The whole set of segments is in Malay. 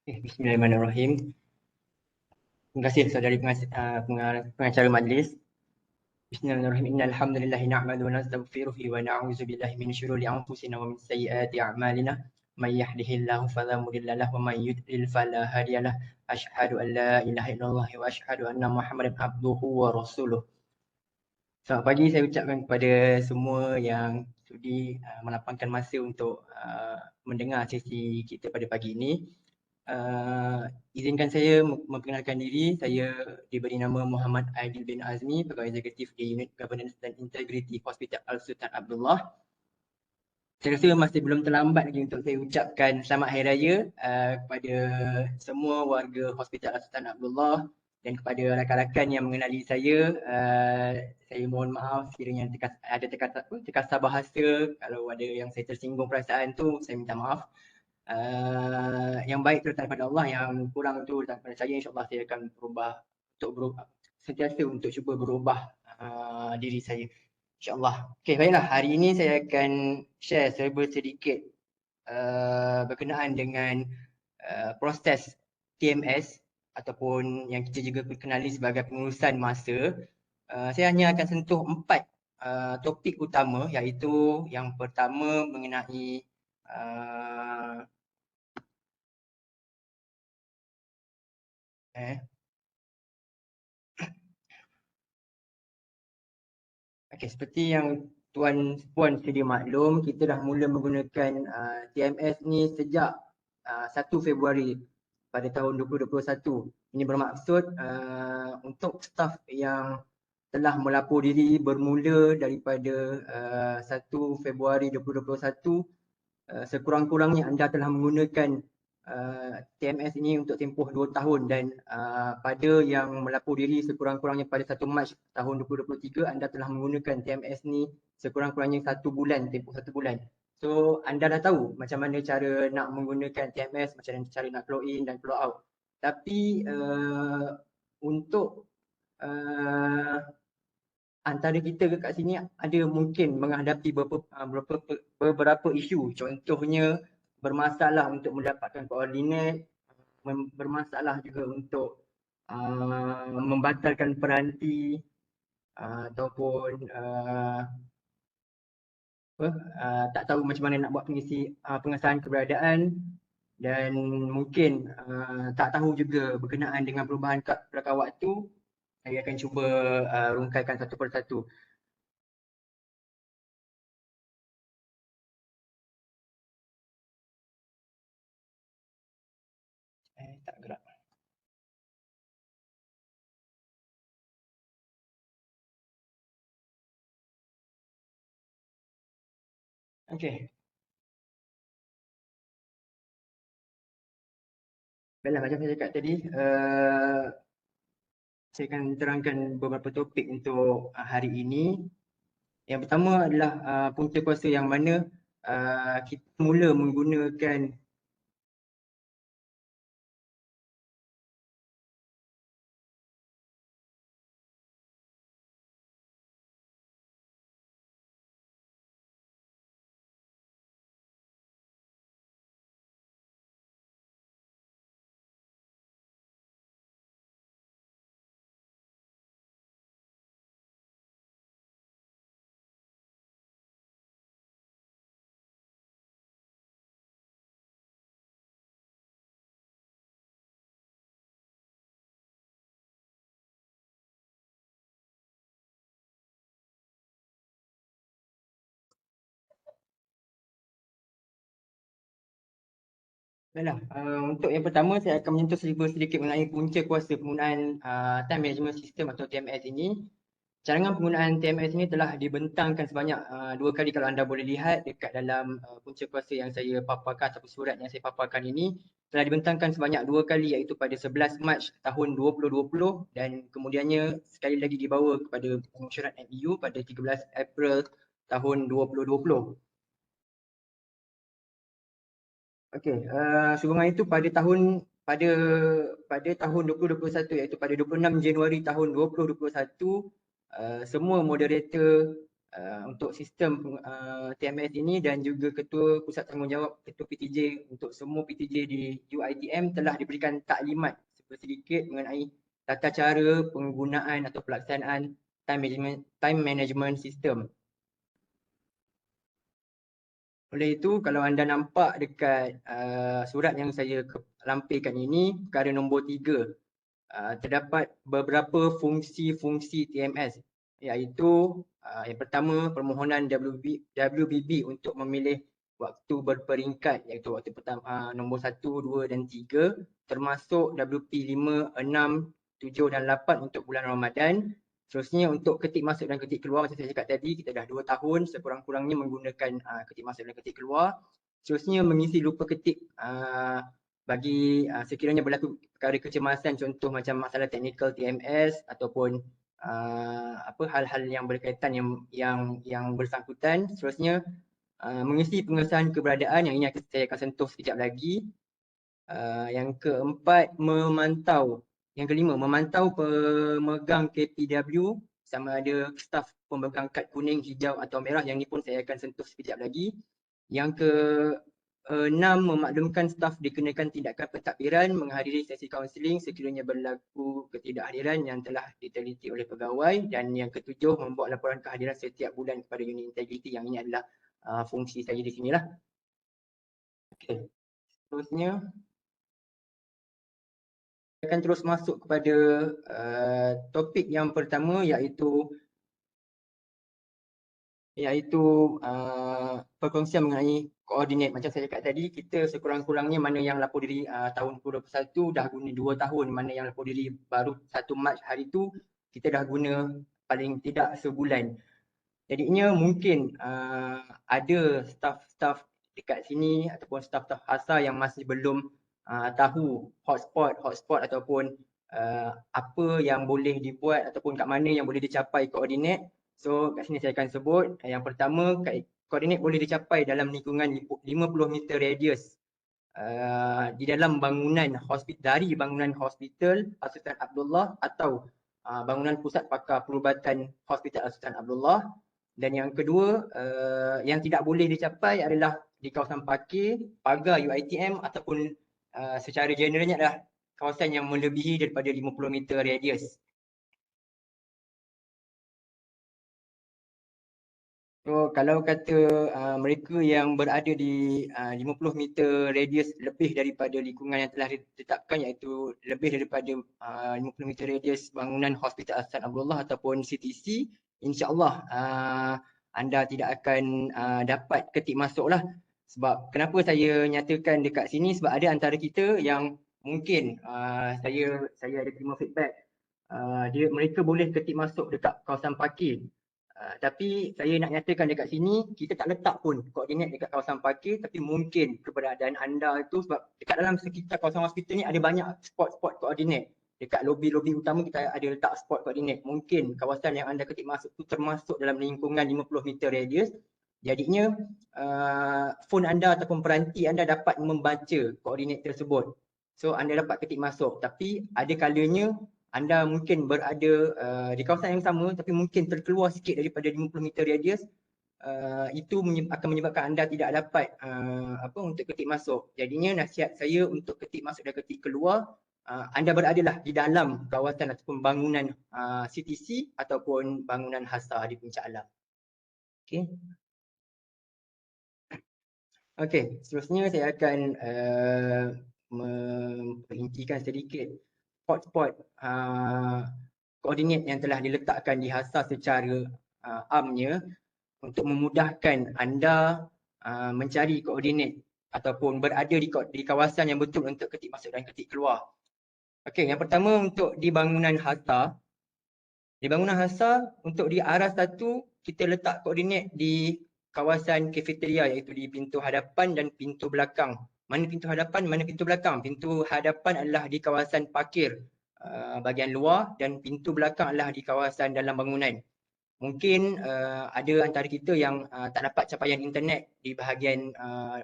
Bismillahirrahmanirrahim. Terima kasih saudari pengacara majlis. Bismillahirrahmanirrahim. Innal hamdalillah nahmaduhu wa nastaghfiruhu wa na'udzu billahi min syururi anfusina wa min sayyiati a'malina. May yahdihillahu fala mudilla lahu wa may yudlil fala hadiya lahu. Asyhadu an la ilaha illallah wa asyhadu anna Muhammadan abduhu wa rasuluh. Selamat pagi saya ucapkan kepada semua yang sudi melapangkan masa untuk mendengar sesi kita pada pagi ini. Izinkan saya memperkenalkan diri. Saya diberi nama Muhammad Aidil bin Azmi, Pegawai Eksekutif di Unit Governance dan Integrity Hospital Al-Sultan Abdullah. Saya rasa masih belum terlambat lagi untuk saya ucapkan selamat hari raya kepada semua warga Hospital Al-Sultan Abdullah dan kepada rakan-rakan yang mengenali saya. Saya mohon maaf sekiranya ada terkasar bahasa, kalau ada yang saya tersinggung perasaan tu, saya minta maaf. Yang baik terletak pada Allah, yang kurang tu terletak pada saya. InsyaAllah saya akan berubah, sentiasa untuk cuba berubah diri saya, InsyaAllah. Okay, baiklah. Hari ini saya akan share serba sedikit berkenaan dengan proses TMS ataupun yang kita juga kenali sebagai pengurusan masa. Saya hanya akan sentuh 4 topik utama, iaitu yang pertama mengenai Okay, seperti yang Tuan Puan sedia maklum, kita dah mula menggunakan TMS ni sejak 1 Februari pada tahun 2021. Ini bermaksud untuk staf yang telah melapor diri bermula daripada 1 Februari 2021, sekurang-kurangnya anda telah menggunakan TMS ini untuk tempoh 2 tahun, dan pada yang melapor diri sekurang-kurangnya pada 1 Mac tahun 2023, anda telah menggunakan TMS ni sekurang-kurangnya 1 bulan, tempoh 1 bulan. So anda dah tahu macam mana cara nak menggunakan TMS, macam mana cara nak flow in dan flow out. Tapi untuk antara kita kat sini ada mungkin menghadapi beberapa isu. Contohnya bermasalah untuk mendapatkan koordinat, bermasalah juga untuk membatalkan peranti, ataupun tak tahu macam mana nak buat pengesahan keberadaan, dan mungkin tak tahu juga berkenaan dengan perubahan kad pelakar waktu. Saya akan cuba rungkaikan satu persatu. Tak gerak. Okey. Baiklah, macam saya cakap tadi, saya akan terangkan beberapa topik untuk hari ini. Yang pertama adalah punca kuasa yang mana kita mula menggunakan baiklah, untuk yang pertama saya akan menyentuh sedikit mengenai punca kuasa penggunaan time management system atau TMS ini. Cadangan penggunaan TMS ini telah dibentangkan sebanyak 2 kali. Kalau anda boleh lihat dekat dalam punca kuasa yang saya paparkan ataupun surat yang saya paparkan ini, telah dibentangkan sebanyak 2 kali, iaitu pada 11 Mac tahun 2020 dan kemudiannya sekali lagi dibawa kepada pengusyuran MBU pada 13 April tahun 2020. Okey, sehubungan itu pada tahun 2021, iaitu pada 26 Januari tahun 2021, semua moderator untuk sistem TMS ini, dan juga Ketua Pusat Tanggungjawab Ketua PTJ untuk semua PTJ di UiTM telah diberikan taklimat sedikit mengenai tata cara penggunaan atau pelaksanaan time management system. Oleh itu, kalau anda nampak dekat surat yang saya lampirkan ini, perkara nombor 3, terdapat beberapa fungsi-fungsi TMS, iaitu yang pertama, permohonan WBB untuk memilih waktu berperingkat, iaitu waktu pertama nombor 1, 2 dan 3, termasuk WP 5, 6, 7 dan 8 untuk bulan Ramadan. Seterusnya untuk ketik masuk dan ketik keluar, macam saya cakap tadi, kita dah 2 tahun sekurang-kurangnya menggunakan ketik masuk dan ketik keluar. Seterusnya mengisi lupa ketik bagi sekiranya berlaku perkara kecemasan, contoh macam masalah teknikal TMS ataupun hal-hal yang berkaitan yang bersangkutan. Seterusnya mengisi pengesahan keberadaan, yang ini saya akan sentuh sekejap lagi. Yang keempat, memantau. Yang kelima, memantau pemegang KPW sama ada staf pemegang kad kuning, hijau atau merah. Yang ini pun saya akan sentuh sekejap lagi. Yang ke-6, memaklumkan staf dikenakan tindakan pentadbiran menghadiri sesi kaunseling sekiranya berlaku ketidakhadiran yang telah diteliti oleh pegawai. Dan yang ke-7, membuat laporan kehadiran setiap bulan kepada unit integriti. Yang ini adalah fungsi saya di sinilah. Okay. Seterusnya, akan terus masuk kepada topik yang pertama, iaitu perkongsian mengenai koordinat. Macam saya cakap tadi, kita sekurang-kurangnya mana yang lapor diri tahun 2021 dah guna 2 tahun, mana yang lapor diri baru 1 Mac hari tu kita dah guna paling tidak sebulan. Jadinya mungkin ada staf-staf dekat sini ataupun staf-staf HASA yang masih belum tahu hotspot ataupun apa yang boleh dibuat ataupun kat mana yang boleh dicapai koordinat. So kat sini saya akan sebut, yang pertama, koordinat boleh dicapai dalam lingkungan 50 meter radius di dalam bangunan hospital, dari bangunan hospital Al-Sultan Abdullah atau bangunan pusat pakar perubatan Hospital Al-Sultan Abdullah. Dan yang kedua, yang tidak boleh dicapai adalah di kawasan parkir, pagar UiTM ataupun secara generalnya adalah kawasan yang melebihi daripada 50 meter radius. So kalau kata mereka yang berada di 50 meter radius lebih daripada lingkungan yang telah ditetapkan, iaitu lebih daripada 50 meter radius bangunan Hospital Al-Sultan Abdullah ataupun CTC, insya-Allah anda tidak akan dapat ketik masuk lah. Sebab kenapa saya nyatakan dekat sini, sebab ada antara kita yang mungkin saya ada terima feedback, mereka boleh ketik masuk dekat kawasan parkir. Tapi saya nak nyatakan dekat sini, kita tak letak pun koordinat dekat kawasan parkir, tapi mungkin keberadaan anda itu, sebab dekat dalam sekitar kawasan hospital ni ada banyak spot-spot koordinat. Dekat lobi-lobi utama kita ada letak spot koordinat. Mungkin kawasan yang anda ketik masuk tu termasuk dalam lingkungan 50 meter radius. Jadinya phone anda ataupun peranti anda dapat membaca koordinat tersebut. So anda dapat ketik masuk, tapi ada kalanya anda mungkin berada di kawasan yang sama tapi mungkin terkeluar sikit daripada 50 meter radius. Itu akan menyebabkan anda tidak dapat untuk ketik masuk. Jadinya nasihat saya untuk ketik masuk dan ketik keluar, anda beradalah di dalam kawasan ataupun bangunan CTC ataupun bangunan HASA di Puncak Alam. Okey. Okey, seterusnya saya akan memperincikan sedikit spot-spot koordinat yang telah diletakkan di HASA secara amnya untuk memudahkan anda mencari koordinat ataupun berada di kawasan yang betul untuk ketik masuk dan ketik keluar. Okey, yang pertama untuk di bangunan HASA. Di bangunan HASA, untuk di arah satu, kita letak koordinat di kawasan kafeteria, iaitu di pintu hadapan dan pintu belakang. Mana pintu hadapan, mana pintu belakang? Pintu hadapan adalah di kawasan parkir bahagian luar dan pintu belakang adalah di kawasan dalam bangunan. Mungkin ada antara kita yang tak dapat capaian internet di bahagian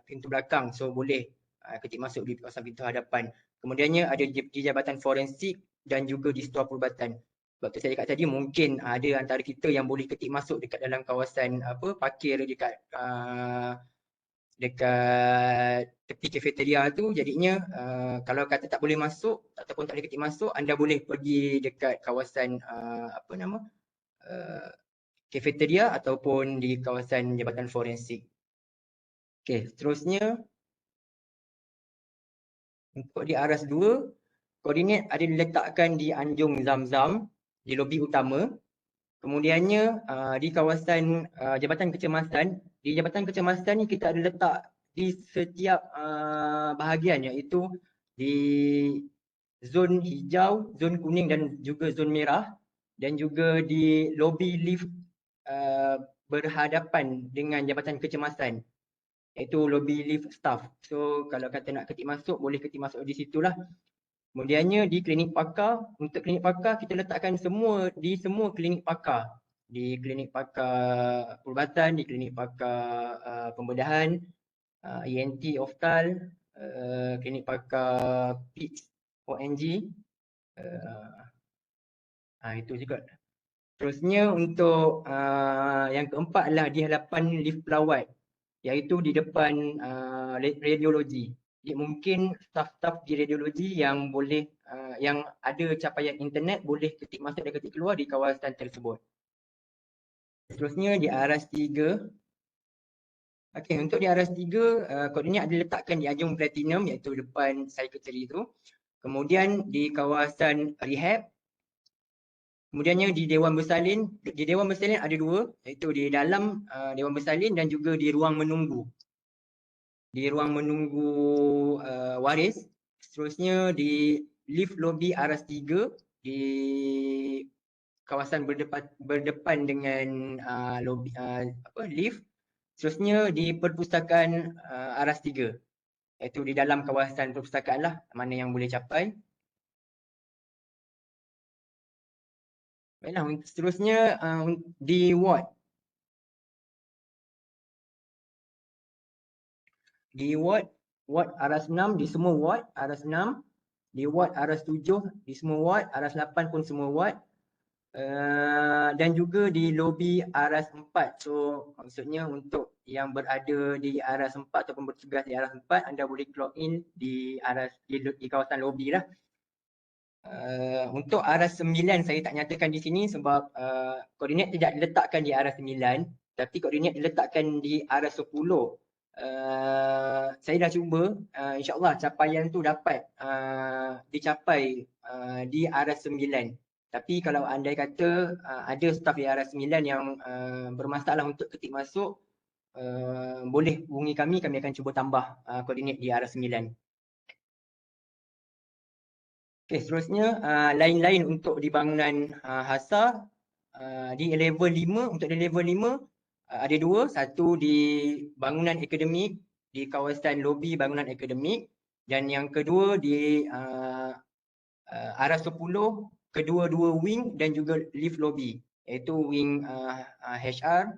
pintu belakang, so boleh ketik masuk di kawasan pintu hadapan. Kemudiannya ada di Jabatan Forensik dan juga di Stor Perubatan. Sebab tu saya cakap tadi mungkin ada antara kita yang boleh ketik masuk dekat dalam kawasan parkir dekat tepi kafeteria tu, jadinya kalau kata tak boleh masuk ataupun tak boleh ketik masuk, anda boleh pergi dekat kawasan kafeteria ataupun di kawasan Jabatan Forensik. Okey, seterusnya untuk di Aras 2, koordinat ada diletakkan di Anjung Zamzam di lobi utama. Kemudiannya di kawasan Jabatan Kecemasan, di Jabatan Kecemasan ni kita ada letak di setiap bahagian, iaitu di zon hijau, zon kuning dan juga zon merah, dan juga di lobi lift berhadapan dengan Jabatan Kecemasan, iaitu lobi lift staff. So kalau kata nak ketik masuk, boleh ketik masuk di situlah. Kemudiannya di klinik pakar, untuk klinik pakar kita letakkan semua klinik pakar. Di klinik pakar perubatan, di klinik pakar pembedahan, ENT Oftal, klinik pakar PITS, ONG, itu juga. Terusnya untuk yang keempat adalah di hadapan lift pelawat, iaitu di depan radiologi. Jadi mungkin staf-staf di radiologi yang boleh yang ada capaian internet boleh ketik masuk dan ketik keluar di kawasan tersebut. Seterusnya di Aras 3. Okey, untuk di Aras 3 koordinat ada letakkan di Anjung Platinum, iaitu depan secretary tu. Kemudian di kawasan rehab. Kemudiannya di Dewan Bersalin, ada dua, iaitu di dalam Dewan Bersalin dan juga di ruang menunggu. Di ruang menunggu waris. Seterusnya di lift lobby Aras 3 di kawasan berdepan dengan lobby lift. Seterusnya di perpustakaan Aras 3, iaitu di dalam kawasan perpustakaan lah, mana yang boleh capai. Baiklah, seterusnya di ward. Di ward Aras 6, di semua ward Aras 6, di ward Aras 7, di semua ward, Aras 8 pun semua ward, dan juga di lobi Aras 4. So maksudnya untuk yang berada di Aras 4 ataupun bertugas di Aras 4, anda boleh log in di kawasan lobi lah. Untuk Aras 9 saya tak nyatakan di sini sebab koordinat tidak diletakkan di Aras 9, tapi koordinat diletakkan di Aras 10. Saya dah cuba, insyaAllah capaian tu dapat dicapai di Aras 9. Tapi kalau anda kata ada staf di Aras 9 yang bermasalah untuk ketik masuk, boleh hubungi kami akan cuba tambah koordinat di Aras 9. Okay, seterusnya lain-lain untuk di bangunan HASA. Di level 5, untuk di level 5 ada dua. Satu di bangunan akademik, di kawasan lobi bangunan akademik, dan yang kedua di Aras 10, kedua-dua wing dan juga lift lobby, iaitu wing HR,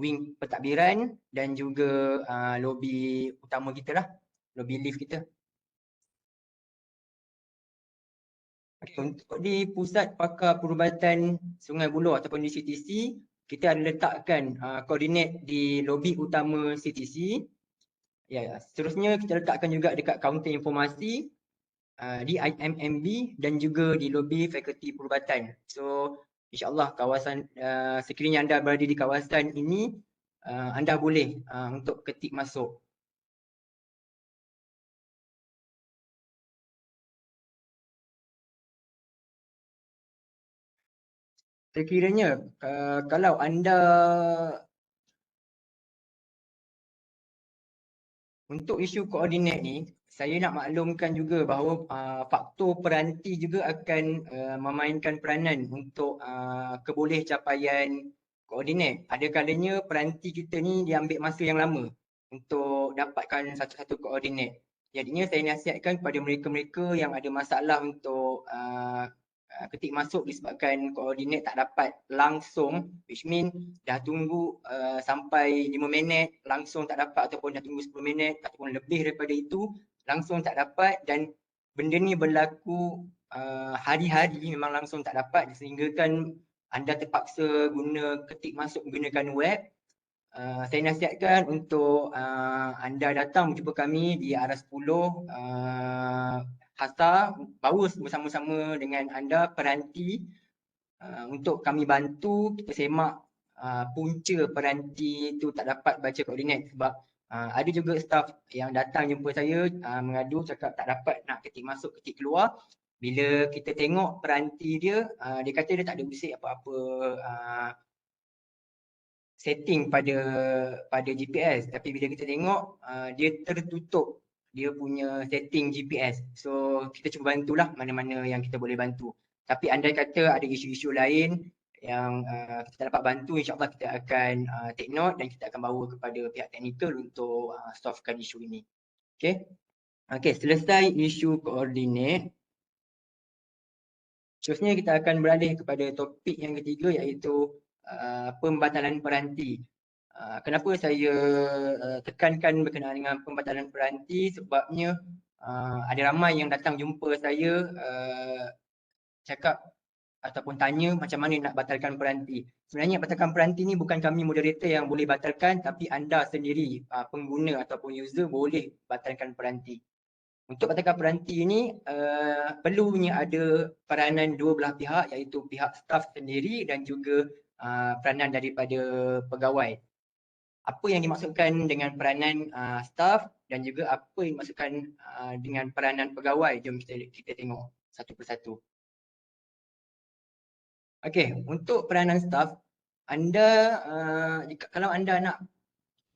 wing pentadbiran dan juga lobi utama kita lah, lobi lift kita. Untuk di Pusat Pakar Perubatan Sungai Buloh ataupun di CTC, kita ada letakkan koordinat di lobi utama CTC. Ya, seterusnya kita letakkan juga dekat kaunter informasi di IMMB dan juga di lobi Fakulti Perubatan. So insyaAllah kawasan sekiranya anda berada di kawasan ini, anda boleh untuk ketik masuk. Sekiranya kalau anda untuk isu koordinat ni, saya nak maklumkan juga bahawa faktor peranti juga akan memainkan peranan untuk keboleh capaian koordinat. Ada kalanya peranti kita ni diambil masa yang lama untuk dapatkan satu-satu koordinat. Jadinya saya nasihatkan kepada mereka-mereka yang ada masalah untuk ketik masuk disebabkan koordinat tak dapat langsung, which mean dah tunggu sampai 5 minit langsung tak dapat, ataupun dah tunggu 10 minit ataupun lebih daripada itu langsung tak dapat, dan benda ni berlaku hari-hari, memang langsung tak dapat, sehinggakan anda terpaksa ketik masuk menggunakan web. Saya nasihatkan untuk anda datang jumpa kami di arah 10 Hasta, bawa bersama-sama dengan anda peranti untuk kami bantu kita semak punca peranti tu tak dapat baca koordinat, sebab ada juga staf yang datang jumpa saya mengadu cakap tak dapat nak ketik masuk ketik keluar. Bila kita tengok peranti dia, dia kata dia tak ada bisik apa-apa setting pada GPS, tapi bila kita tengok dia tertutup dia punya setting GPS. So kita cuba bantulah mana-mana yang kita boleh bantu. Tapi andai kata ada isu-isu lain yang kita dapat bantu, insyaAllah kita akan take note dan kita akan bawa kepada pihak teknikal untuk solvekan isu ini. Okay. Okay, selesai isu koordinat. Seterusnya kita akan beralih kepada topik yang ketiga, iaitu pembatalan peranti. Kenapa saya tekankan berkenaan dengan pembatalan peranti? Sebabnya ada ramai yang datang jumpa saya cakap ataupun tanya macam mana nak batalkan peranti. Sebenarnya batalkan peranti ni bukan kami moderator yang boleh batalkan, tapi anda sendiri pengguna ataupun user boleh batalkan peranti. Untuk batalkan peranti ini perlunya ada peranan dua belah pihak, iaitu pihak staf sendiri dan juga peranan daripada pegawai. Apa yang dimaksudkan dengan peranan staf dan juga apa yang dimaksudkan dengan peranan pegawai? Jom kita tengok satu persatu. Okey, untuk peranan staf, anda kalau anda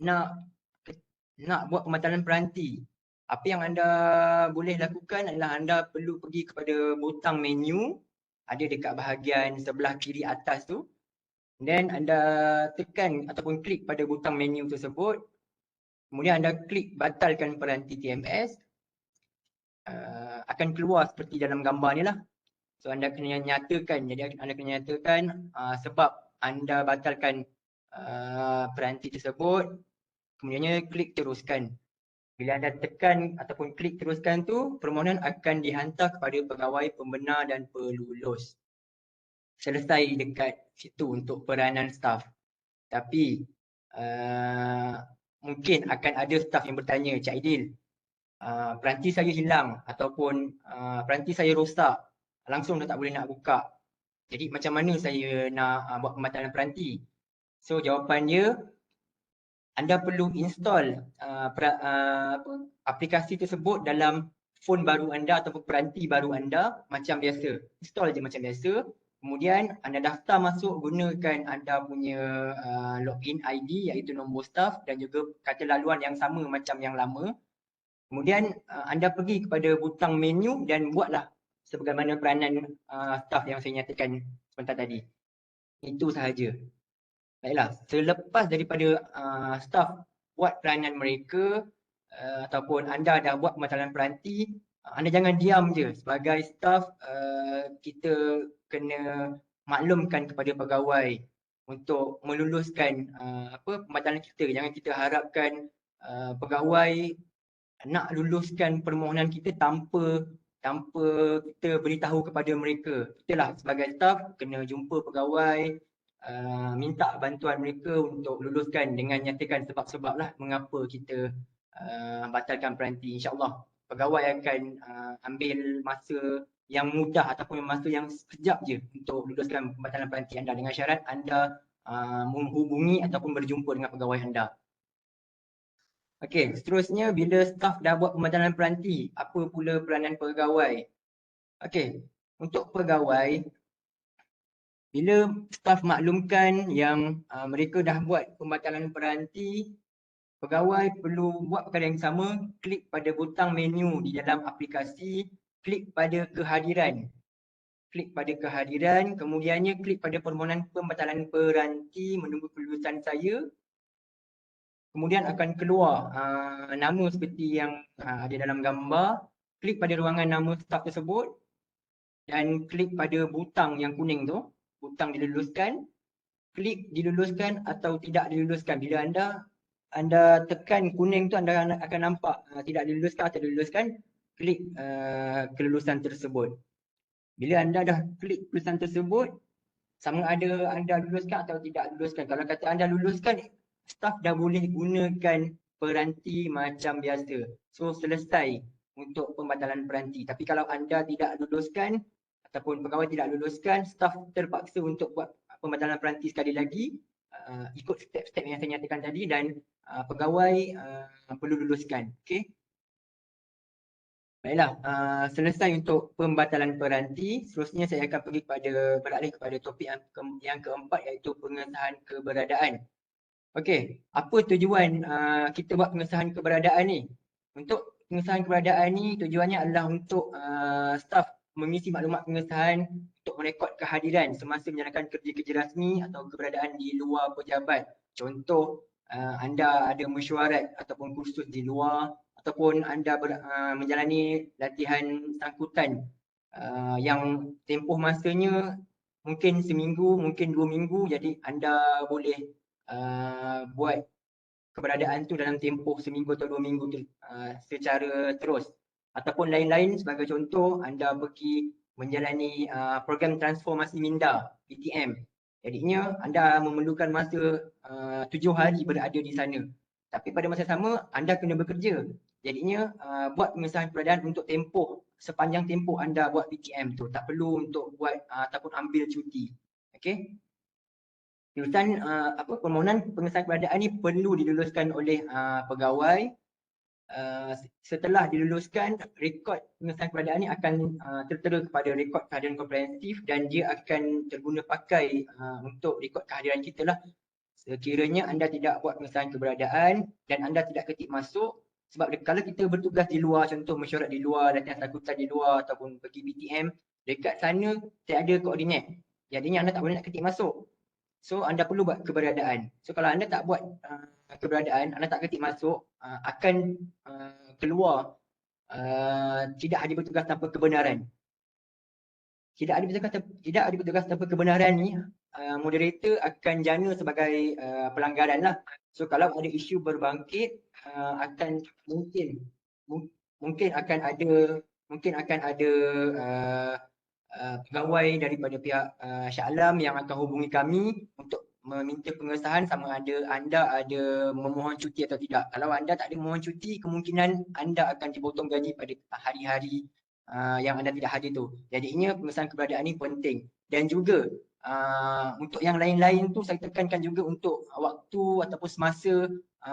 nak buat pembatalan peranti, apa yang anda boleh lakukan adalah anda perlu pergi kepada butang menu, ada dekat bahagian sebelah kiri atas tu. Dan anda tekan ataupun klik pada butang menu tersebut. Kemudian anda klik batalkan peranti TMS. Akan keluar seperti dalam gambar ni lah. So anda kena nyatakan, jadi anda kena nyatakan sebab anda batalkan peranti tersebut. Kemudiannya klik teruskan. Bila anda tekan ataupun klik teruskan tu, permohonan akan dihantar kepada pegawai pembenar dan pelulus. Selesai dekat situ untuk peranan staf. Tapi mungkin akan ada staf yang bertanya, Cik Aidil, peranti saya hilang ataupun peranti saya rosak, langsung dah tak boleh nak buka. Jadi macam mana saya nak buat pembatalan peranti? So jawapan dia, anda perlu install aplikasi tersebut dalam phone baru anda ataupun peranti baru anda macam biasa. Install je macam biasa. Kemudian anda daftar masuk gunakan anda punya login ID, iaitu nombor staf dan juga kata laluan yang sama macam yang lama. Kemudian anda pergi kepada butang menu dan buatlah sebagaimana peranan staf yang saya nyatakan sebentar tadi. Itu sahaja. Baiklah, selepas daripada staf buat peranan mereka ataupun anda dah buat pembatalan peranti, anda jangan diam je. Sebagai staf, kita kena maklumkan kepada pegawai untuk meluluskan pembatalan kita. Jangan kita harapkan pegawai nak luluskan permohonan kita tanpa kita beritahu kepada mereka. Kita lah sebagai staf kena jumpa pegawai, minta bantuan mereka untuk luluskan dengan nyatakan sebab-sebab lah mengapa kita batalkan peranti. InsyaAllah pegawai akan ambil masa yang mudah ataupun masa yang sekejap je untuk luluskan pembatalan peranti anda, dengan syarat anda menghubungi ataupun berjumpa dengan pegawai anda. Okey, seterusnya bila staf dah buat pembatalan peranti, apa pula peranan pegawai? Okey, untuk pegawai, bila staf maklumkan yang mereka dah buat pembatalan peranti, pegawai perlu buat perkara yang sama, klik pada butang menu di dalam aplikasi, klik pada kehadiran. Klik pada kehadiran, kemudiannya klik pada permohonan pembatalan peranti menunggu kelulusan saya. Kemudian akan keluar nama seperti yang ada dalam gambar. Klik pada ruangan nama staf tersebut dan klik pada butang yang kuning tu, butang diluluskan. Klik diluluskan atau tidak diluluskan. Bila anda tekan kuning tu, anda akan nampak tidak diluluskan atau diluluskan. klik kelulusan tersebut. Bila anda dah klik kelulusan tersebut, sama ada anda luluskan atau tidak luluskan. Kalau kata anda luluskan, staf dah boleh gunakan peranti macam biasa. So selesai untuk pembatalan peranti. Tapi kalau anda tidak luluskan ataupun pegawai tidak luluskan, staf terpaksa untuk buat pembatalan peranti sekali lagi, ikut step-step yang saya nyatakan tadi, dan pegawai perlu luluskan. Okey. Baiklah, selesai untuk pembatalan peranti. Seterusnya saya akan pergi beralih kepada topik yang keempat, iaitu pengesahan keberadaan. Okey, apa tujuan kita buat pengesahan keberadaan ni? Untuk pengesahan keberadaan ni, tujuannya adalah untuk staf mengisi maklumat pengesahan untuk merekod kehadiran semasa menjalankan kerja-kerja rasmi atau keberadaan di luar pejabat. Contoh, anda ada mesyuarat ataupun kursus di luar, ataupun anda menjalani latihan sangkutan yang tempoh masanya mungkin seminggu, mungkin 2 minggu, jadi anda boleh buat keberadaan tu dalam tempoh seminggu atau 2 minggu tu secara terus. Ataupun lain-lain, sebagai contoh anda pergi menjalani program transformasi minda PTM. Jadinya anda memerlukan masa 7 hari berada di sana. Tapi pada masa sama anda kena bekerja. Jadinya buat pengesahan keberadaan untuk tempoh sepanjang tempoh anda buat PTM tu. Tak perlu untuk buat ataupun ambil cuti. Okey. Kelulusan permohonan pengesahan keberadaan ni perlu diluluskan oleh pegawai. Setelah diluluskan, rekod pengesahan keberadaan ni akan tertera kepada rekod kehadiran komprehensif dan dia akan terguna pakai untuk rekod kehadiran kita lah. Sekiranya anda tidak buat pengesahan keberadaan dan anda tidak ketik masuk, sebab kalau kita bertugas di luar, contoh mesyuarat di luar, latihan sangkutan di luar ataupun pergi BTM, dekat sana tiada koordinat. Jadinya anda tak boleh nak ketik masuk. So anda perlu buat keberadaan. So kalau anda tak buat keberadaan, anda tak ketik masuk, akan keluar tidak ada bertugas tanpa kebenaran. Tidak ada bertugas tanpa kebenaran ni, moderator akan jana sebagai pelanggaran lah. So kalau ada isu berbangkit, akan mungkin akan ada pegawai daripada pihak Shah Alam yang akan hubungi kami untuk meminta pengesahan sama ada anda ada memohon cuti atau tidak. Kalau anda tak ada memohon cuti, kemungkinan anda akan dipotong gaji pada hari-hari yang anda tidak hadir tu. Jadinya pengesahan keberadaan ni penting. Dan juga untuk yang lain-lain tu saya tekankan juga untuk waktu ataupun semasa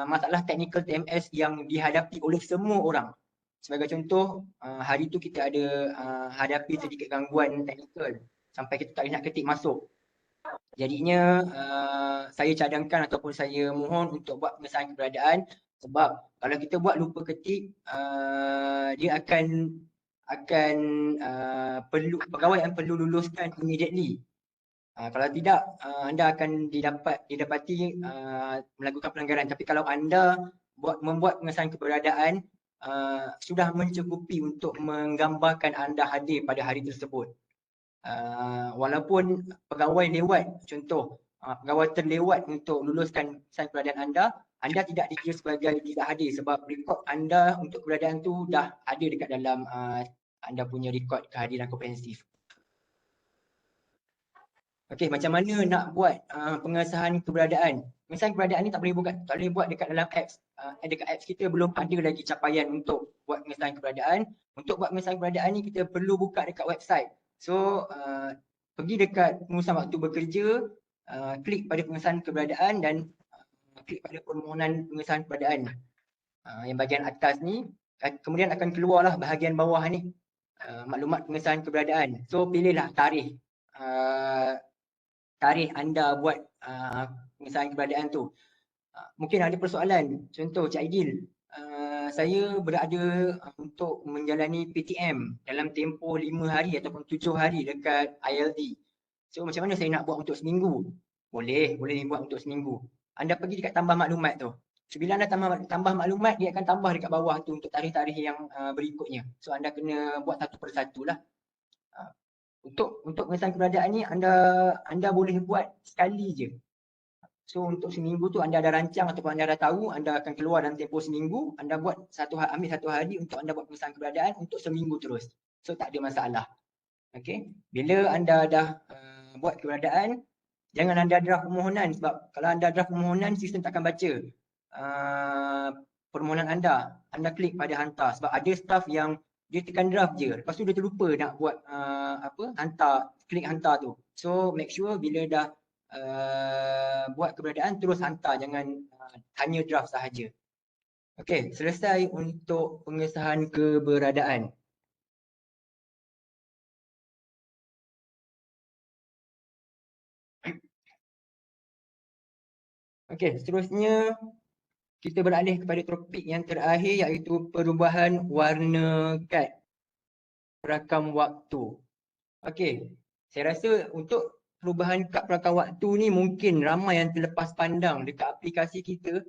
masalah teknikal TMS yang dihadapi oleh semua orang. Sebagai contoh, hari tu kita ada hadapi sedikit gangguan teknikal sampai kita tak boleh nak ketik masuk. Jadinya saya cadangkan ataupun saya mohon untuk buat pengesahan keberadaan, sebab kalau kita buat lupa ketik, dia akan perlu pegawai yang perlu luluskan immediately. Kalau tidak, anda akan didapati melakukan pelanggaran. Tapi kalau anda membuat pengesahan keberadaan, sudah mencukupi untuk menggambarkan anda hadir pada hari tersebut. Walaupun pegawai lewat, contoh pegawai terlewat untuk luluskan pengesahan keberadaan anda tidak dikira sebagai tidak hadir sebab rekod anda untuk keberadaan tu dah ada dekat dalam anda punya rekod kehadiran komprehensif. Okey, macam mana nak buat pengesahan keberadaan? Pengesahan keberadaan ni tak boleh buat dekat dalam apps. Dekat apps kita belum ada lagi capaian untuk buat pengesahan keberadaan. Untuk buat pengesahan keberadaan ni kita perlu buka dekat website. So pergi dekat pengurusan waktu bekerja, klik pada pengesahan keberadaan dan klik pada permohonan pengesahan keberadaan. Yang bahagian atas ni, kemudian akan keluarlah bahagian bawah ni, maklumat pengesahan keberadaan. So pilihlah tarikh anda buat pengesahan keberadaan tu. Mungkin ada persoalan, contoh Cik Aidil, saya berada untuk menjalani PTM dalam tempoh 5 hari ataupun 7 hari dekat ILD. So macam mana saya nak buat untuk seminggu? Boleh buat untuk seminggu. Anda pergi dekat tambah maklumat tu. So bila anda tambah maklumat, dia akan tambah dekat bawah tu untuk tarikh-tarikh yang berikutnya. So anda kena buat satu persatu lah. Untuk pengesahan keberadaan ni anda boleh buat sekali je. So untuk seminggu tu anda ada rancang ataupun anda dah tahu anda akan keluar dalam tempoh seminggu, anda buat ambil satu hari untuk anda buat pengesahan keberadaan untuk seminggu terus. So tak ada masalah. Okey. Bila anda dah buat keberadaan, jangan anda draft permohonan sebab kalau anda draft permohonan sistem takkan baca permohonan anda. Anda klik pada hantar sebab ada staff yang dia tekan draft je, lepas tu dia terlupa nak buat hantar, klik hantar tu. So make sure bila dah buat keberadaan terus hantar, jangan hanya draft sahaja. Okey, selesai untuk pengesahan keberadaan. Okey, seterusnya kita beralih kepada topik yang terakhir iaitu perubahan warna kad perakam waktu. Okey, saya rasa untuk perubahan kad perakam waktu ni mungkin ramai yang terlepas pandang dekat aplikasi kita.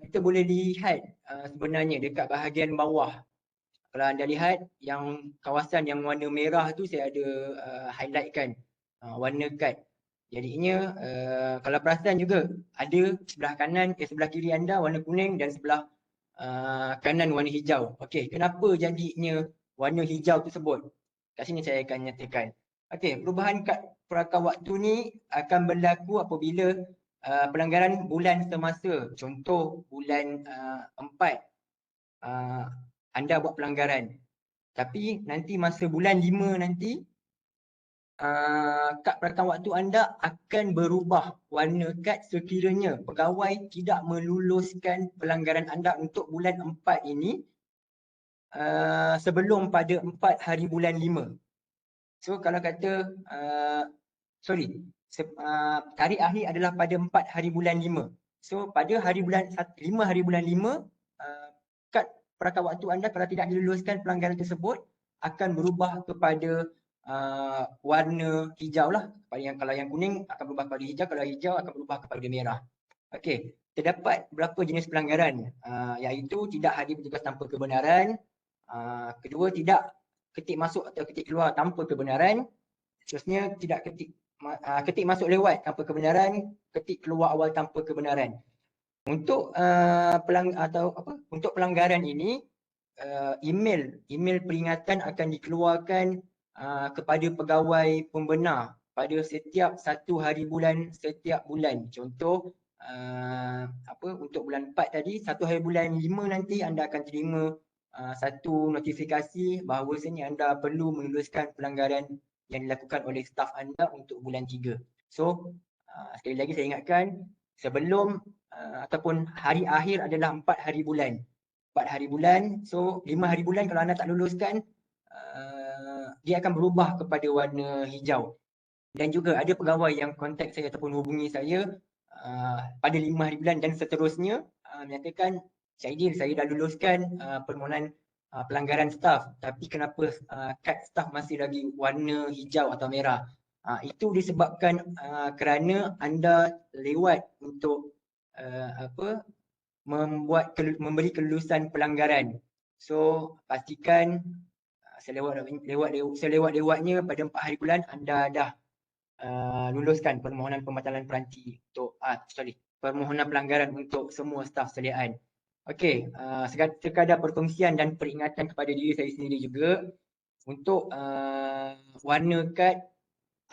Kita boleh lihat sebenarnya dekat bahagian bawah. Kalau anda lihat yang kawasan yang warna merah tu saya ada highlightkan warna kad. Jadinya kalau perasan juga ada sebelah kanan sebelah kiri anda warna kuning dan sebelah kanan warna hijau. Okey, kenapa jadinya warna hijau tersebut? Kat sini saya akan nyatakan. Okey, perubahan kad perakam waktu ni akan berlaku apabila pelanggaran bulan semasa. Contoh bulan 4 anda buat pelanggaran. Tapi nanti masa bulan 5 nanti kad perakam waktu anda akan berubah warna kad sekiranya pegawai tidak meluluskan pelanggaran anda untuk bulan 4 ini sebelum pada 4 hari bulan 5. So kalau kata tarikh akhir adalah pada 4 hari bulan 5. So pada hari bulan 5 hari bulan 5 kad perakam waktu anda kalau tidak diluluskan pelanggaran tersebut akan berubah kepada warna hijau lah. Kalau yang kuning akan berubah kepada hijau, kalau hijau akan berubah kepada merah. Okey, terdapat beberapa jenis pelanggaran iaitu tidak hadir bertugas tanpa kebenaran, kedua tidak ketik masuk atau ketik keluar tanpa kebenaran, seterusnya tidak ketik masuk lewat tanpa kebenaran, ketik keluar awal tanpa kebenaran. Untuk untuk pelanggaran ini email peringatan akan dikeluarkan kepada pegawai pembenar pada setiap 1 hari bulan setiap bulan. Contoh untuk bulan 4 tadi, 1 hari bulan 5 nanti anda akan terima satu notifikasi bahawasanya anda perlu meluluskan pelanggaran yang dilakukan oleh staf anda untuk bulan 3. So sekali lagi saya ingatkan, sebelum ataupun hari akhir adalah 4 hari bulan. 4 hari bulan, so 5 hari bulan kalau anda tak luluskan dia akan berubah kepada warna hijau. Dan juga ada pegawai yang kontak saya ataupun hubungi saya pada 5 hari bulan dan seterusnya menyatakan, Syahidin, saya dah luluskan permohonan pelanggaran staf, tapi kenapa kad staf masih lagi warna hijau atau merah? Itu disebabkan kerana anda lewat untuk memberi kelulusan pelanggaran. So pastikan selewat-lewatnya pada 4 hari bulan anda dah luluskan permohonan pembatalan peranti untuk permohonan pelanggaran untuk semua staf seliaan. Okey, sekadar perkongsian dan peringatan kepada diri saya sendiri juga untuk warna kad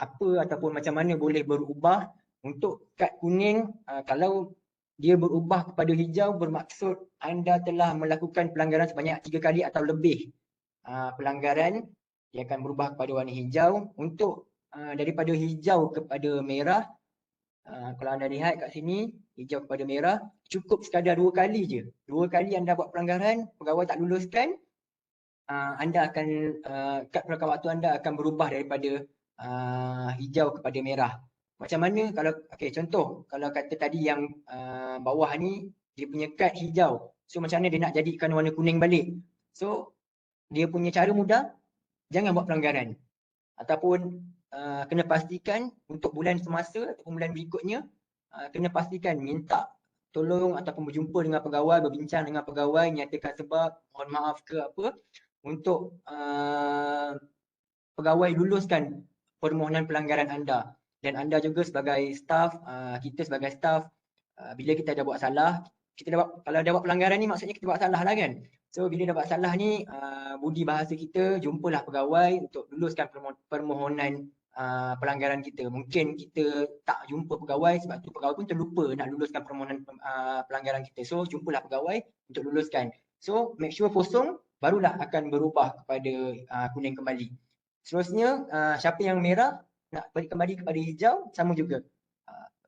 apa ataupun macam mana boleh berubah. Untuk kad kuning, kalau dia berubah kepada hijau bermaksud anda telah melakukan pelanggaran sebanyak 3 kali atau lebih pelanggaran, dia akan berubah kepada warna hijau. Untuk daripada hijau kepada merah, kalau anda lihat kat sini, hijau kepada merah, cukup sekadar 2 kali je. 2 kali anda buat pelanggaran, pegawai tak luluskan, anda akan kad perakam waktu anda akan berubah daripada hijau kepada merah. Macam mana kalau contoh kalau kata tadi yang bawah ni dia punya kad hijau. So macam mana dia nak jadikan warna kuning balik? So dia punya cara mudah, jangan buat pelanggaran. Ataupun kena pastikan untuk bulan semasa ataupun bulan berikutnya kena pastikan minta tolong ataupun berjumpa dengan pegawai, berbincang dengan pegawai, nyatakan sebab, mohon maaf ke apa, untuk pegawai luluskan permohonan pelanggaran anda. dan anda juga sebagai staff, kita sebagai staff, bila kita dah buat salah, kalau dah buat pelanggaran ni maksudnya kita buat salah lah kan. So bila dah buat salah ni, budi bahasa kita, jumpalah pegawai untuk luluskan permohonan pelanggaran kita. Mungkin kita tak jumpa pegawai sebab tu pegawai pun terlupa nak luluskan permohonan pelanggaran kita. So jumpalah pegawai untuk luluskan. So make sure kosong barulah akan berubah kepada kuning kembali. Seterusnya siapa yang merah nak balik kembali kepada hijau, sama juga.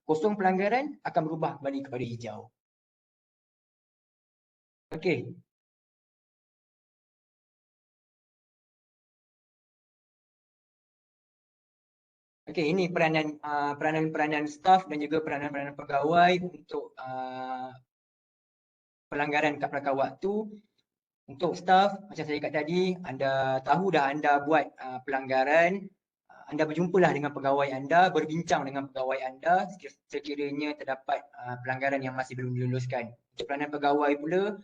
Kosong pelanggaran akan berubah kembali kepada hijau. Okey. Okey, ini peranan staf dan juga peranan pegawai untuk pelanggaran kad pelakar waktu. Untuk staf, macam saya cakap tadi, anda tahu dah anda buat pelanggaran, anda berjumpalah dengan pegawai anda, berbincang dengan pegawai anda sekiranya terdapat pelanggaran yang masih belum diluluskan. Untuk peranan pegawai pula,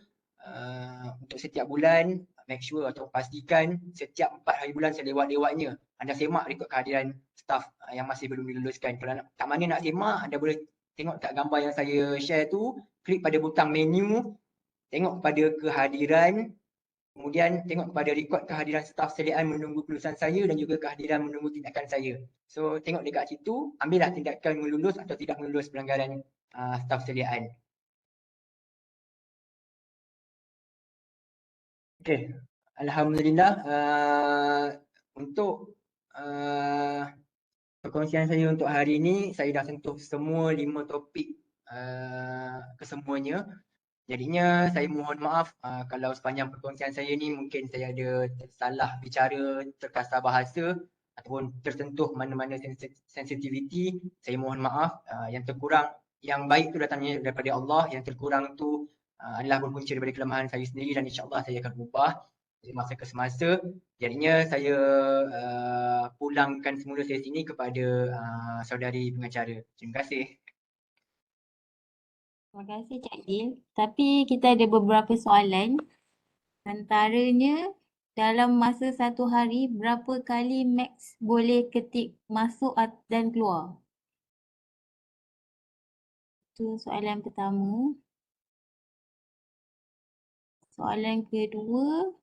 untuk setiap bulan, make sure atau pastikan setiap 4 hari bulan selewat-lewatnya anda semak rekod kehadiran staf yang masih belum diluluskan. Kalau tak mana nak semak, anda boleh tengok kat gambar yang saya share tu, klik pada butang menu, tengok pada kehadiran, kemudian tengok kepada rekod kehadiran staf sediaan menunggu kelulusan saya dan juga kehadiran menunggu tindakan saya. So tengok dekat situ, ambillah tindakan melulus atau tidak melulus pelanggaran staf sediaan. Okey, alhamdulillah untuk perkongsian saya untuk hari ini, saya dah sentuh semua 5 topik kesemuanya. Jadinya saya mohon maaf kalau sepanjang perkongsian saya ni mungkin saya ada salah bicara, terkasar bahasa ataupun tersentuh mana-mana sensitivity. Saya mohon maaf. Yang terkurang, yang baik tu datangnya daripada Allah, yang terkurang tu adalah berpunca daripada kelemahan saya sendiri dan insya-Allah saya akan ubah dari masa ke semasa. Jadinya saya pulangkan semula sesi ini kepada saudari pengacara. Terima kasih. Terima kasih Cik Dil. Tapi kita ada beberapa soalan. Antaranya, dalam masa 1 hari, berapa kali max boleh ketik masuk dan keluar? Itu soalan pertama. Soalan kedua,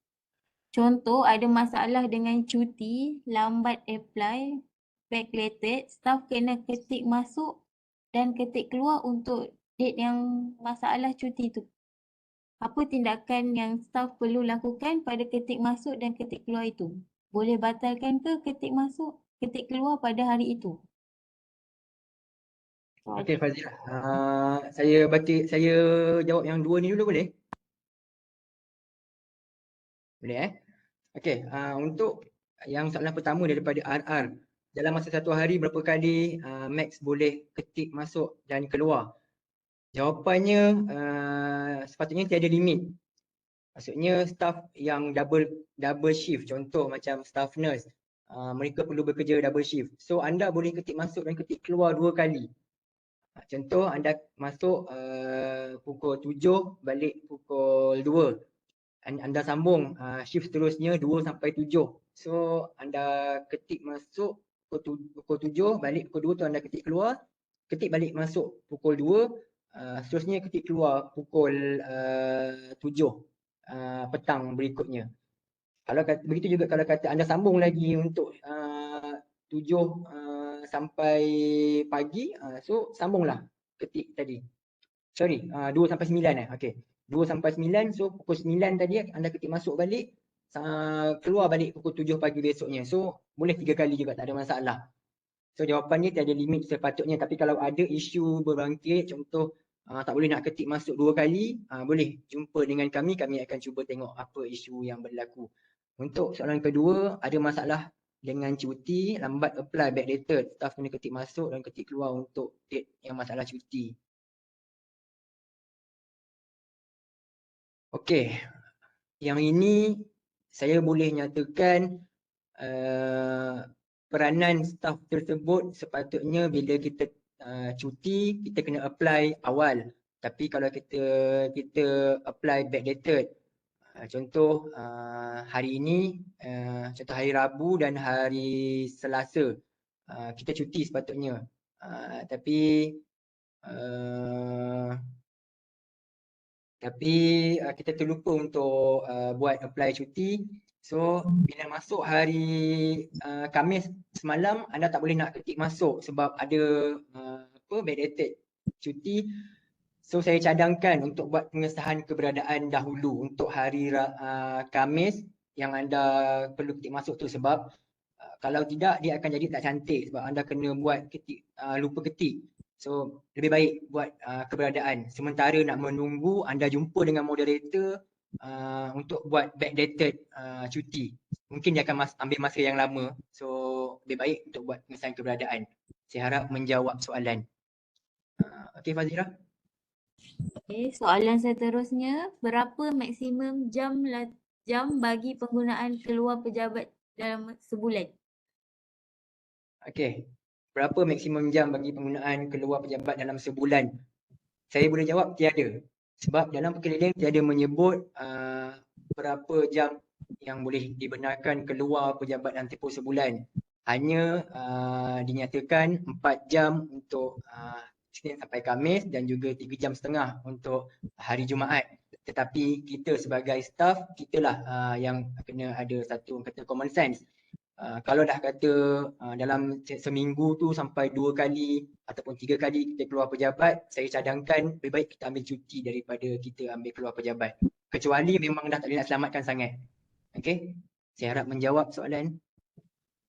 contoh ada masalah dengan cuti, lambat apply, backdated, staff kena ketik masuk dan ketik keluar untuk date yang masalah cuti tu. Apa tindakan yang staff perlu lakukan pada ketik masuk dan ketik keluar itu? Boleh batalkan ke ketik masuk, ketik keluar pada hari itu? Okey Fazila, saya jawab yang dua ni dulu boleh? Boleh Okey, untuk yang soalan pertama daripada RR, dalam masa 1 hari berapa kali max boleh ketik masuk dan keluar? Jawapannya sepatutnya tiada limit. Maksudnya staff yang double shift, contoh macam staff nurse, mereka perlu bekerja double shift. So anda boleh ketik masuk dan ketik keluar 2 kali. Contoh anda masuk pukul 7 balik pukul 2. Anda sambung shift seterusnya 2 sampai 7. So anda ketik masuk pukul 7 balik pukul 2 tu anda ketik keluar, ketik balik masuk pukul 2, seterusnya ketik keluar pukul 7 petang berikutnya. Kalau begitu juga kalau kata anda sambung lagi untuk 7 sampai pagi, so sambunglah ketik tadi. Sorry, 2 sampai 9 okey. 2 sampai 9, so pukul 9 tadi anda ketik masuk balik, keluar balik pukul 7 pagi besoknya. So boleh 3 kali juga, tak ada masalah. So jawapannya tiada limit sepatutnya, tapi kalau ada isu berbangkit, contoh tak boleh nak ketik masuk 2 kali, boleh jumpa dengan kami akan cuba tengok apa isu yang berlaku. Untuk soalan kedua, ada masalah dengan cuti, lambat apply, backdated, staff kena ketik masuk dan ketik keluar untuk date yang masalah cuti. Okey, yang ini saya boleh nyatakan peranan staff tersebut sepatutnya bila kita cuti, kita kena apply awal. Tapi kalau kita apply backdated, contoh hari ini, contoh hari Rabu dan hari Selasa, kita cuti sepatutnya. Tapi kita terlupa untuk buat apply cuti. So bila masuk hari Khamis semalam, anda tak boleh nak ketik masuk sebab ada backdated cuti. So saya cadangkan untuk buat pengesahan keberadaan dahulu untuk hari Khamis yang anda perlu ketik masuk tu, sebab kalau tidak dia akan jadi tak cantik sebab anda kena buat ketik, lupa ketik. So lebih baik buat keberadaan sementara nak menunggu anda jumpa dengan moderator untuk buat backdated cuti. Mungkin dia akan ambil masa yang lama. So lebih baik untuk buat pengesahan keberadaan. Saya harap menjawab soalan. Okey Fazira. Okay, soalan seterusnya, berapa maksimum jam bagi penggunaan keluar pejabat dalam sebulan? Okey. Berapa maksimum jam bagi penggunaan keluar pejabat dalam sebulan? Saya boleh jawab tiada. Sebab dalam perkeliling tiada menyebut berapa jam yang boleh dibenarkan keluar pejabat dalam tempoh sebulan. Hanya dinyatakan 4 jam untuk Isnin sampai Khamis dan juga 3 jam setengah untuk hari Jumaat. Tetapi kita sebagai staff, kitalah yang kena ada satu kata common sense. Kalau dah kata dalam seminggu tu sampai 2 kali ataupun 3 kali kita keluar pejabat, saya cadangkan lebih baik kita ambil cuti daripada kita ambil keluar pejabat. Kecuali memang dah tak boleh nak selamatkan sangat. Okey, saya harap menjawab soalan.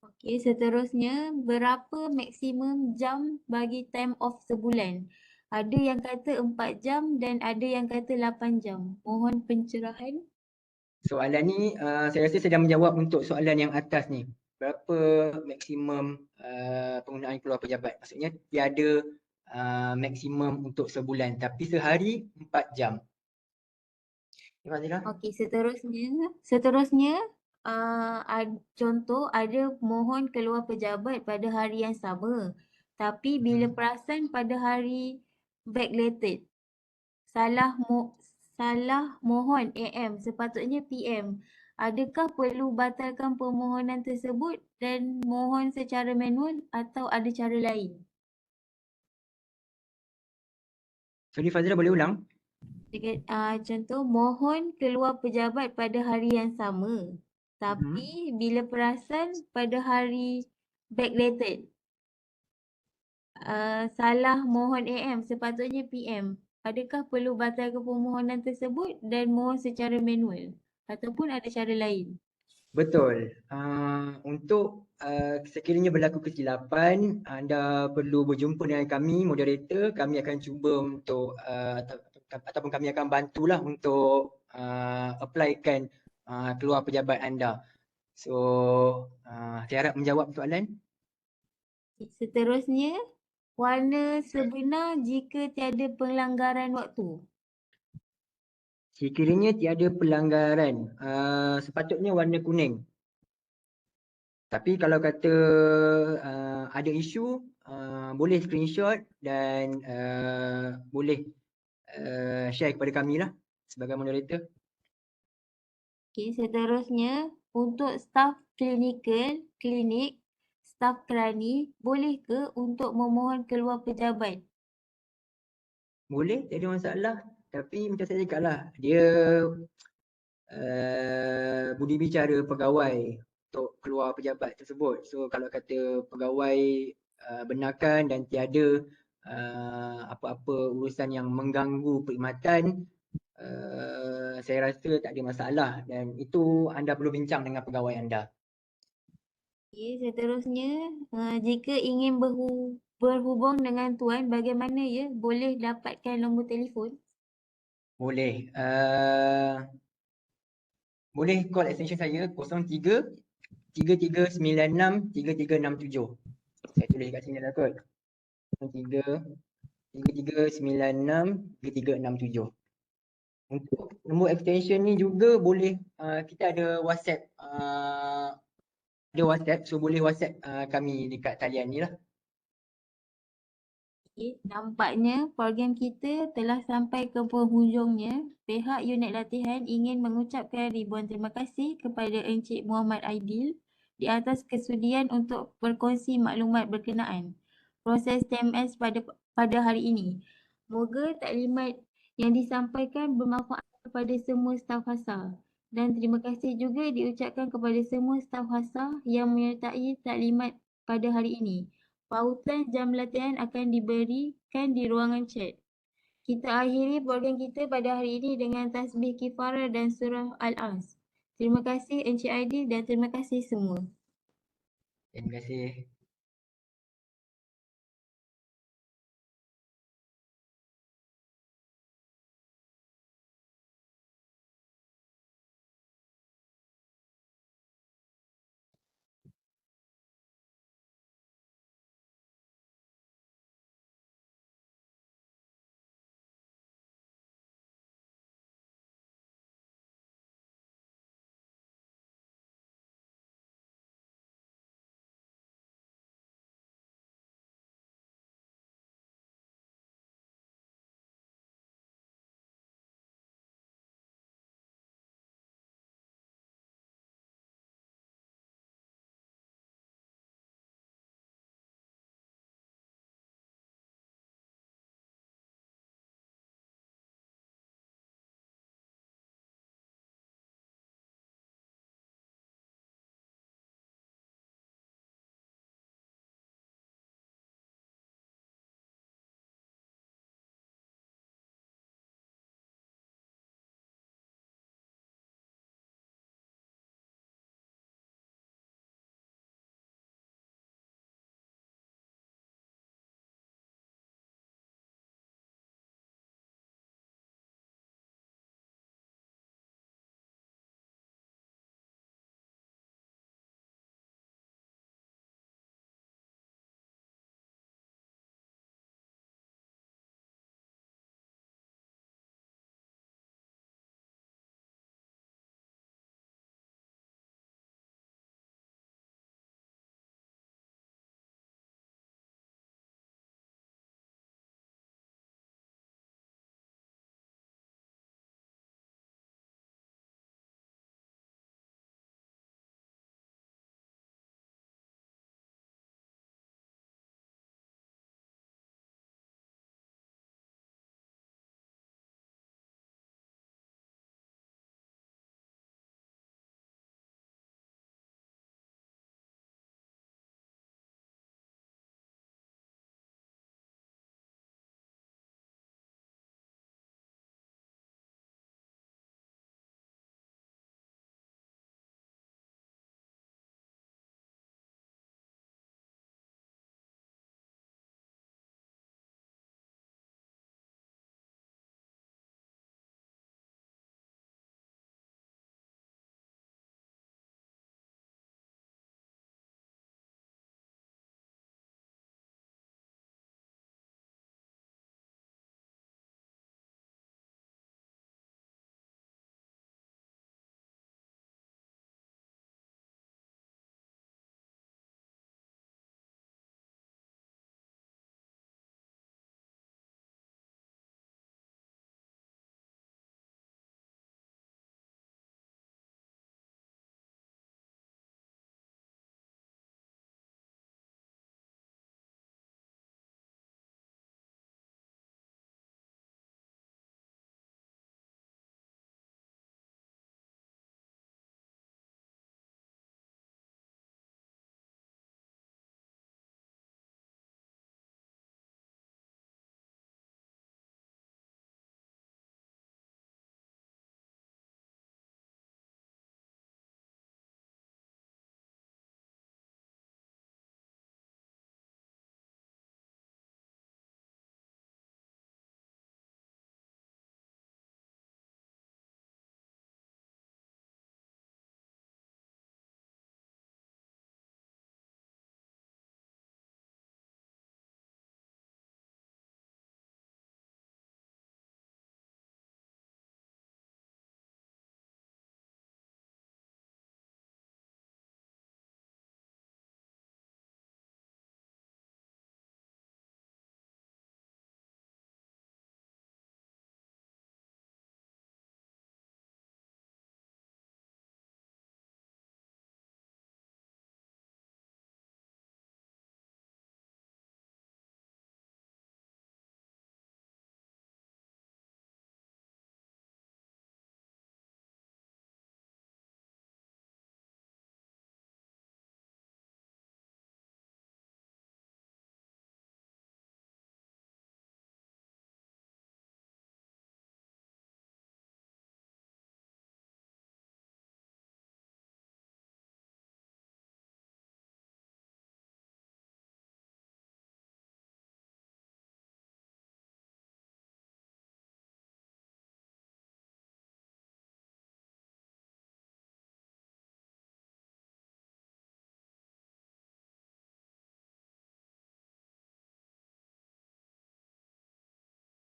Okey, seterusnya, berapa maksimum jam bagi time off sebulan? Ada yang kata 4 jam dan ada yang kata 8 jam. Mohon pencerahan. Soalan ni saya rasa saya dah menjawab untuk soalan yang atas ni. Berapa maksimum penggunaan keluar pejabat? Maksudnya tiada maksimum untuk sebulan, tapi sehari 4 jam. Okey, seterusnya contoh ada mohon keluar pejabat pada hari yang sama. Tapi bila perasan pada hari backdated, salah mohon AM sepatutnya PM. Adakah perlu batalkan permohonan tersebut dan mohon secara manual atau ada cara lain? Sorry Fazira, boleh ulang? Contoh, mohon keluar pejabat pada hari yang sama. Tapi bila perasan pada hari backdated, salah mohon AM sepatutnya PM. Adakah perlu batalkan permohonan tersebut dan mohon secara manual ataupun ada cara lain? Betul. Untuk sekiranya berlaku kesilapan, anda perlu berjumpa dengan kami, moderator. Kami akan cuba untuk ataupun kami akan bantulah untuk applykan keluar pejabat anda. So, saya harap menjawab soalan. Seterusnya, warna sebenar jika tiada pelanggaran waktu. Sekiranya tiada pelanggaran, sepatutnya warna kuning. Tapi kalau kata ada isu, boleh screenshot dan boleh share kepada kami lah sebagai moderator. Okey, seterusnya untuk staf klinik, staf kerani, boleh ke untuk memohon keluar pejabat? Boleh, tak ada masalah. Tapi macam saya cakap lah, dia budi bicara pegawai untuk keluar pejabat tersebut. So kalau kata pegawai benarkan dan tiada apa-apa urusan yang mengganggu perkhidmatan, saya rasa tak ada masalah dan itu anda perlu bincang dengan pegawai anda. Okey, seterusnya jika ingin berhubung dengan tuan, bagaimana ya? Boleh dapatkan nombor telefon? Boleh. Boleh call extension saya 03 3396 3367. Saya tulis kat sini lah kot. 03 3396 3367. Untuk nombor extension ni juga boleh kita ada WhatsApp so boleh WhatsApp kami dekat talian ni lah. Okey, nampaknya program kita telah sampai ke penghujungnya. Pihak unit latihan ingin mengucapkan ribuan terima kasih kepada Encik Muhammad Aidil di atas kesudian untuk berkongsi maklumat berkenaan proses TMS pada hari ini. Moga taklimat yang disampaikan bermanfaat kepada semua staf HASA dan terima kasih juga diucapkan kepada semua staf HASA yang menyertai taklimat pada hari ini. Pautan jam latihan akan diberikan di ruangan chat. Kita akhiri program kita pada hari ini dengan tasbih kifarah dan surah Al-As. Terima kasih Encik Aidil dan terima kasih semua. Terima kasih.